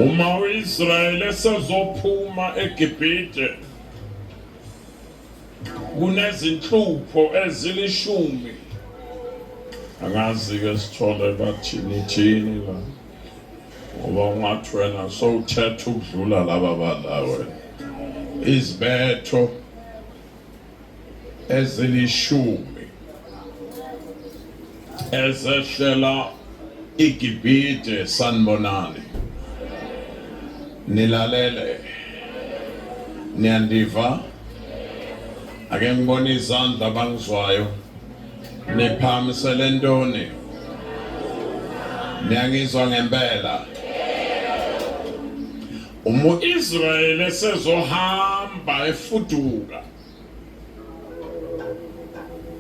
Uma uIsrael esezophuma eGibhite kunezinhlupho ezilishumi. Angazi ke sithole bathini la. Ngoba ungathi wena sowuthetha ukudlula laba balawe. Izibetho ezilishumi ezehlela iGibhite sanibonani. Nilalele niyandiva ake ngibone izandla bangizwayo niphamisele ntoni niyangizwa ngempela Israel esezohamba efuduka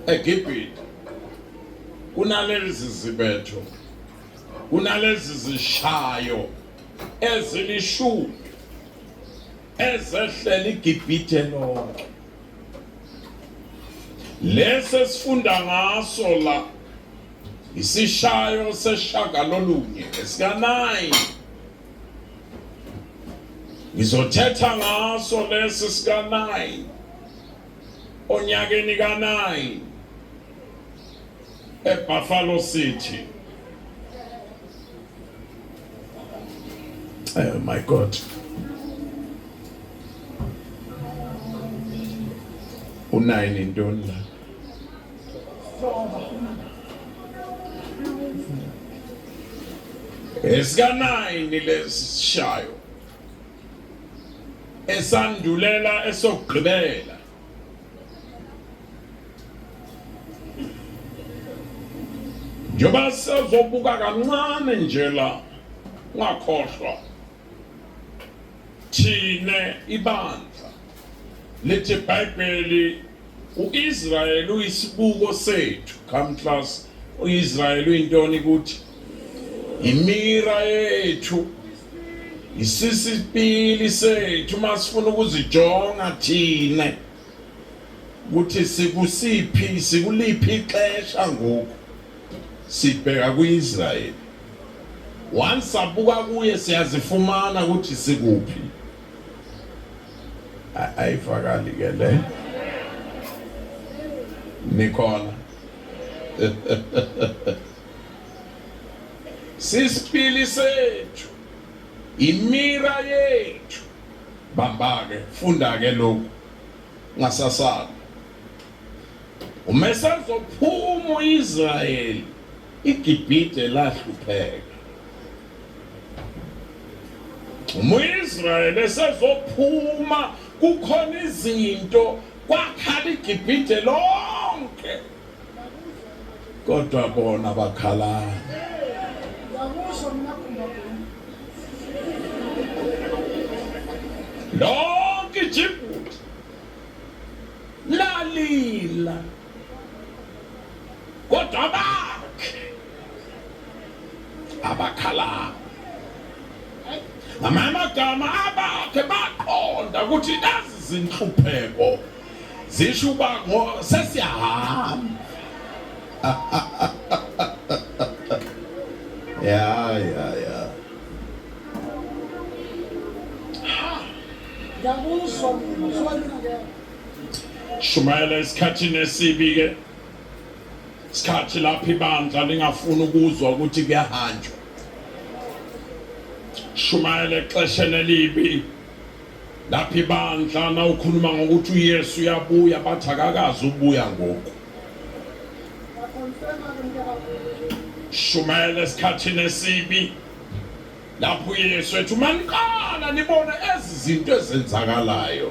eGibhite kunalezi zibetho kunalezi zishayo ezilishumi ezehlela iGibhite lonke lese sifunda ngaso la isishayo seshagalolunye esika-9 ngizothetha ngaso lesi sika-9 onyakeni ka-9 eBuffalo City. Oh my God. U9 intoni la? Esika-9 lesishayo esandulela esogqibela njoba sezobuka kancane nje la ngakhohlwa thine ibandla lithi iBhayibheli uIsrael uyisibuko sethu. Come class, uIsrael uyintoni kuthi? Imira yethu, isisipili sethu masifuna ukuzijonga thine ukuthi sikusiphi sikuliphi ixesha ngoku sibheka kuIsrael. Once sabuka kuye siyazifumana ukuthi sikuphi. Ayifakali ke le nikhona sisipili sethu imira yethu bamba ke funda ke lokhu ngasasala umesezophuma uIsrael iGibhite lahlupheka uIsrael esezophuma kukhona izinto kwakhala iGibhite lonke kodwa bona bakhala lonke iGibhite lalila kodwa bakhe abakhala amagama abakhe baqonda ukuthi lezi zinhlupheko zisho uba sesiyahamba ya shumayela isikhathini esibi ke isikhathi lapho ibandla lingafuni ukuzwa ukuthi kuyahanjwa shumayela exesheni elibi lapho ibandla na ukhuluma ngokuthi uYesu uyabuya bathi akakazi ubuya ngoku shumayela esikhathini esibi lapho uYesu ethi maniqala nibone ezi zinto ezenzakalayo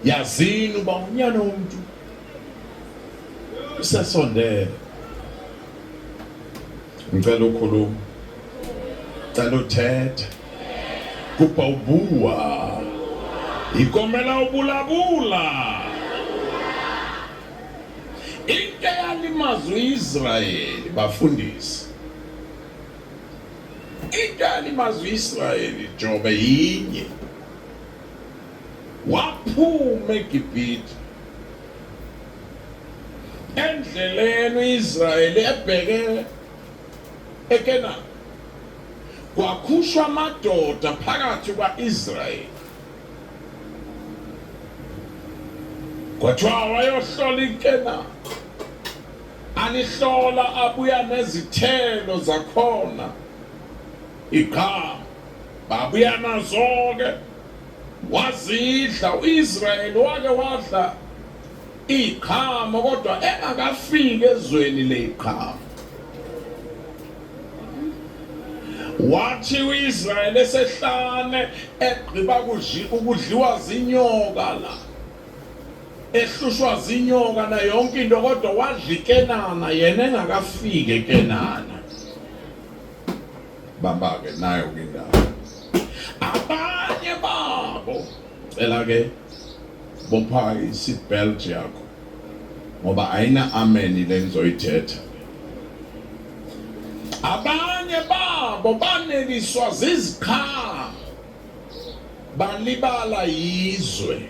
yazini uba unyana womuntu usesondele ngicela ukhuluma cela uthethe kupha ubuwa ikomela ubulabula into yalimaza uIsrael bafundisi into yalimaza uIsrael Jobe yinye waphuma eGibhite endleleni uIsrael ebheke eKenani Kwakhushwa amadoda phakathi kwa-Israyeli. Kwathiwa wayohlola iKenani. Alihlola abuya nezithelo zakhona. Iqhamu. Babuya nazo-ke. Wazidla u-Israyeli wake wadla iqhamu kodwa engakafiki ezweni leqhamu. Wathi u-Israyeli esehlane egqiba ukudliwa zinyoka la. Ehlushwa zinyoka na yonke into kodwa wadla iKenani yena engakafiki eKenani. Baba-ke nayo ke indawo. Abanye babo cela ke bopha i-seatbelt yakho ngoba ayina amen le ngizoyithetha. Abanye babo baneliswa ziziqhamu balibala yizwe.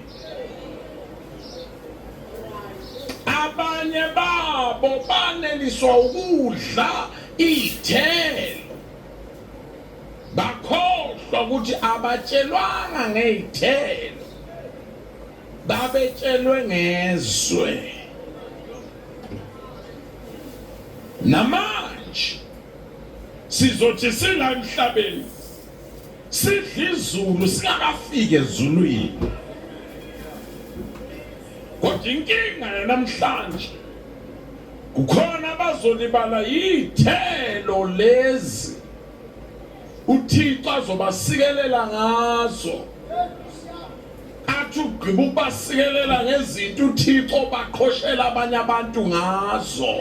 Abanye babo baneliswa ukudla izithelo. Bakhohlwa ukuthi abatshelwanga ngezithelo. Babetshelwe ngezwe. Namanje sizothi sila emhlabeni sidla izulu singakafiki ezulwini. Kodwa inkinga namhlanje kukhona abazolibala izithelo lezi uThixo azobasikelela ngazo. Athi ugqiba ukubasikelela ngezinto uThixo baqhoshela abanye abantu ngazo.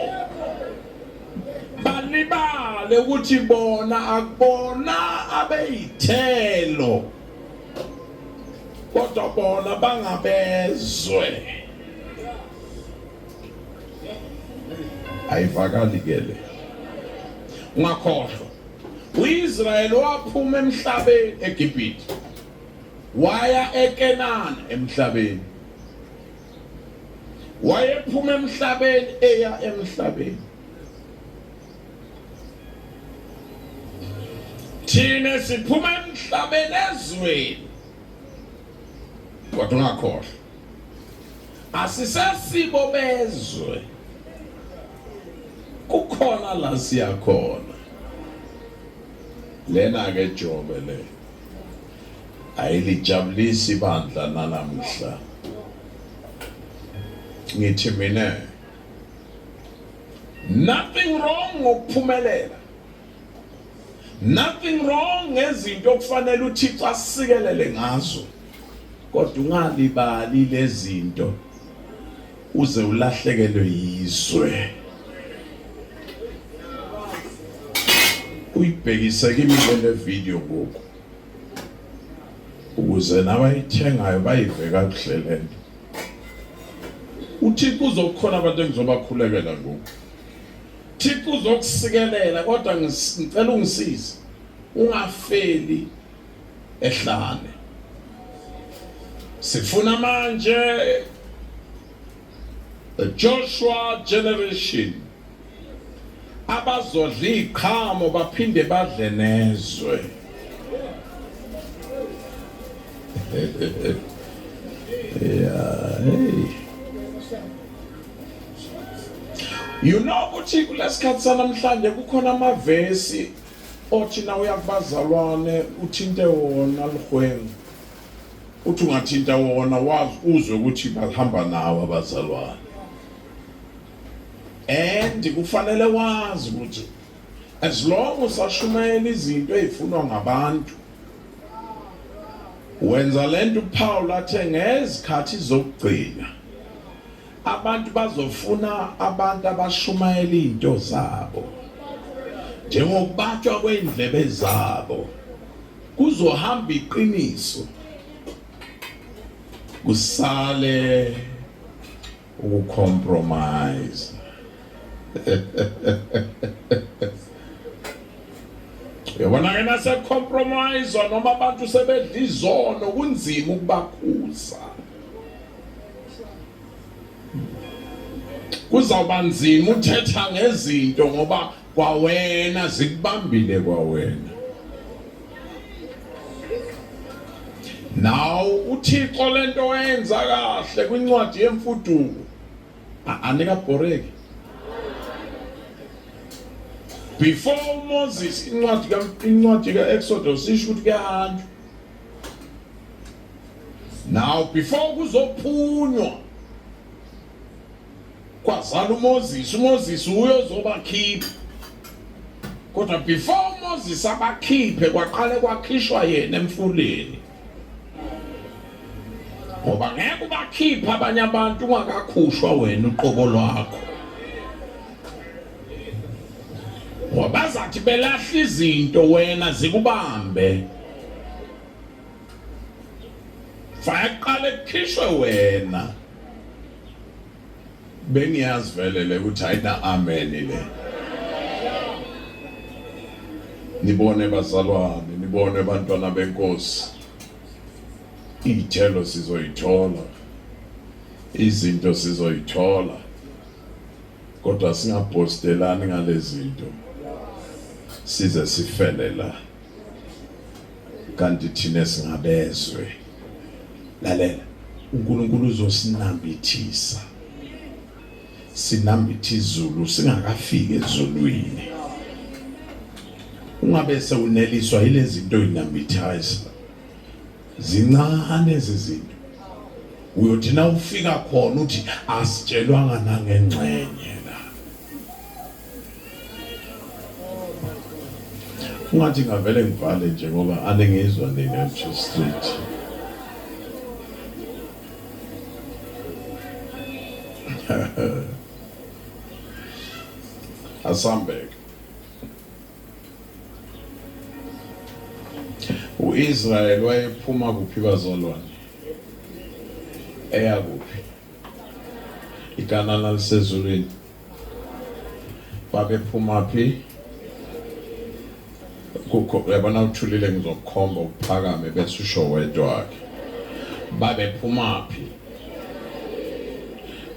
Balibale ukuthi bona akubona abeyithelo kodwa bona bangabezwe. Ayivakali ke le. Ungakhohlwa u-Israyeli waphuma emhlabeni eGibhithe waya eKenani emhlabeni. Wayephuma emhlabeni eya emhlabeni. Thina siphuma emhlabeni ezweni. Kodwa ungakhohlwa asisesibo bezwe. Kukhona la siyakhona. Lena ke Jobe le ayilijabulisi ibandla nalamhla. Ngithi mina nothing wrong ngokuphumelela. Nothing wrong ngezinto okufanele uThixo asikelele ngazo. Kodwa ungalibali lezinto uze ulahlekelwe yizwe. Uyibhekise kimi le video ngoku ukuze nabayithengayo bayive kakuhle lento. uThixo uzokukhona abantu engizobakhulekela ngoku. Uthixo uzokusikelela kodwa ngicela ungisize ungafeli ehlane. Sifuna manje the Joshua generation abazodla iqhamu baphinde badle nezwe. Yeah, hey. You know ukuthi kulesikhathi sanamhlanje kukhona amavesi othi na uyakubazalwane uthinte wona lihwengu. Uthi ungathinta wona wazi uzwe ukuthi bahamba nawo abazalwane. And kufanele wazi ukuthi as long usashumayela izinto ezifunwa ngabantu wenza lento uPaul athe ngezikhathi zokugcina abantu bazofuna abantu abashumayela izinto zabo njengokubathwa kwendlebe zabo kuzohamba iqiniso kusale ukucompromise. Yabona ke nase compromise noma abantu sebedla izono kunzima ukubakhuza. Kuzawuba nzima uthetha ngezinto ngoba kwawena zikubambile kwawena. Now uThixo lento oyenza kahle kwincwadi yemfuduko anika boreki. Before Moses incwadi kaExodus isho ukuthi kuyahanjwa. Now before kuzophunywa kwazala uMoses uyozobakhipha. Kodwa before Moses abakhiphe kwaqale kwakhishwa yena emfuleni. Ngoba ngeke ubakhipha abanye abantu ungakakhushwa wena uqobo lwakho. Wabazathi belahla izinto wena zikubambe. Faqale kukhishwe wena. Bengiyazi velele ukuthi ayina amen le. Nibone bazalwane, nibone bantwana benkosi. Ithelo sizoyithola. Izinto sizoyithola. Kodwa singabhostelani ngalezi zinto. Size sifele la. Kanti thina singabezwe. Lalela, uNkulunkulu uzosinambithisa. Sinambithe izulu singakafiki ezulwini. Ungabe sewuneliswa yilezi zinto ozinambithaza. Zincane izinto. Uyothi na ufika khona uthi asitshelwanga nangengcenye la. Ungathi ngavele ngivale nje ngoba anengizwa nina street. Asambek. uIsrael wayephuma kuphi bazalwane? Eya kuphi? Ikanana lisezulwini. Babephuma phi? Yabona uthulile ngizokukhomba ukuphakame bese usho wedwa wakhe. Babephuma phi?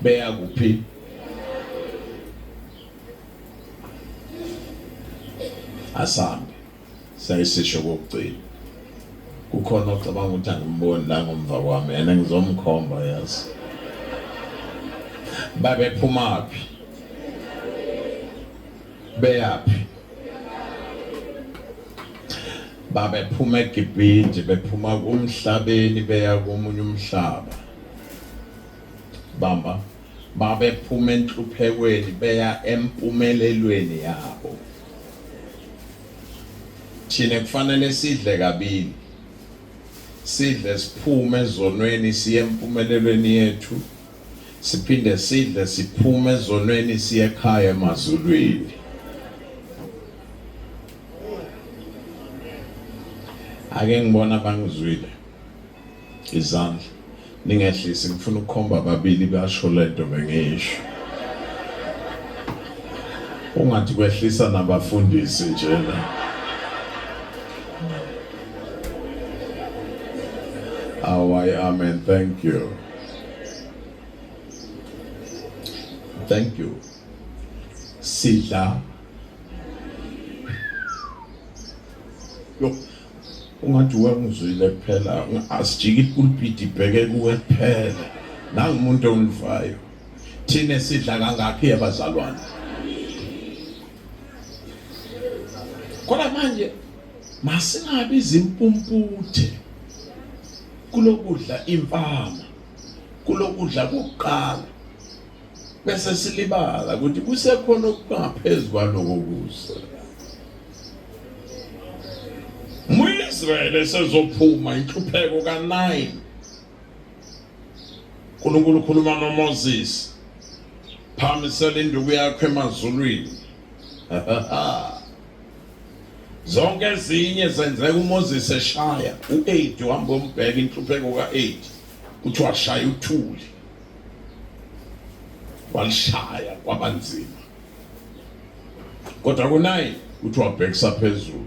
Beya kuphi? Asambe. Sayisisho kokugcina. Kukhona ocabanga ukuthi angimboni la ngomva kwami yena ngizomkhomba yazi. Babephuma phi? Beyaphi? Babephuma eGibhithe bephuma kumhlabeni beya komunye umhlaba. Bamba babephuma enhluphekweni beya empumelelweni yabo. Thina kufanele sidle kabili. Sidle siphume ezonweni siye empumelelweni yethu. Siphinde sidle siphume ezonweni siye ekhaya emazulwini. Ake ngibona bangizwile. Izandla ningehlisi ngifuna ukukhomba babili basho lento bengisho. Ungathi kwehlisa nabafundisi nje la. Away, amen. Thank you. Thank you. Sidla. Yo. Ungathi wengizwile kuphela asijike ipulpit ibheke kuwe kuphela. Nangu umuntu ongivayo. Thina sidla kangakhi abazalwane? Kodwa manje masingabi izimpumputhe. Kulokudla imfama. Kulokudla kokuqala. Bese silibala ukuthi kusekhona okuphezulu kwaloko kusa. uIsrael sezophuma inhlupheko ka9. uNkulunkulu ukhuluma noMoses. Phamisela induku yakho emazulwini. Zonke ezinye zenzeka uMoses eshaya u8 uhamba umbheka inhlupheko ka8 uthi washaya uthuli. Walishaya kwabanzima. Kodwa ku9 uthi wabhekisa phezulu.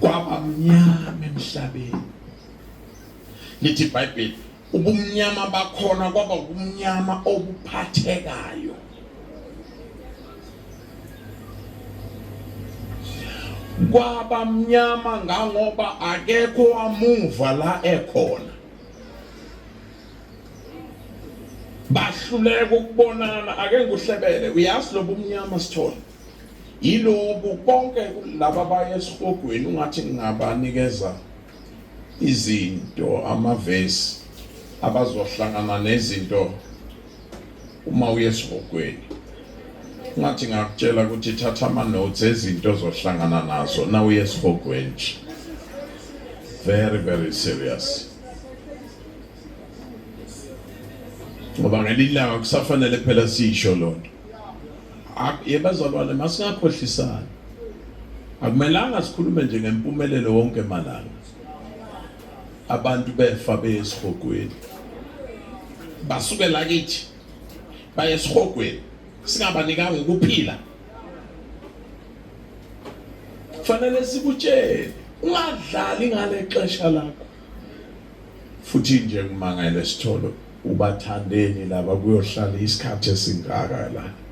Kwabamnyama emhlabeni. Lithi iBhayibheli ubumnyama bakhona kwaba ubumnyama obuphathekayo. kwaba mnyama ngoba akekho wamuva la ekhona. Bahluleka ukubonana, ake nguhlebele, uyazi lobu umnyama sithola yilobu konke laba baya esihogweni ungathi ngabanikeza izinto, amavesi abazohlangana nezinto uma uye esihogweni. Ngathi ngakutshela ukuthi thatha ama-notes ezinto ozohlangana nazo na uye esihogweni. Very, very serious. Ngoba ngelilanga kusafanele phela sisho lonto. Yebazalwane masingakhohlisana. Akumelanga sikhulume nje ngempumelelo wonke emalanga. Abantu befa besihogweni. Basuke la kithi baye esihogweni. Singabanikanga ukuphila. Kufanele sikutshele ungadlali ngale xesha lakho. Futhi nje kumangele sitholo ubathandeni laba kuyohlala isikhathi esingaka la.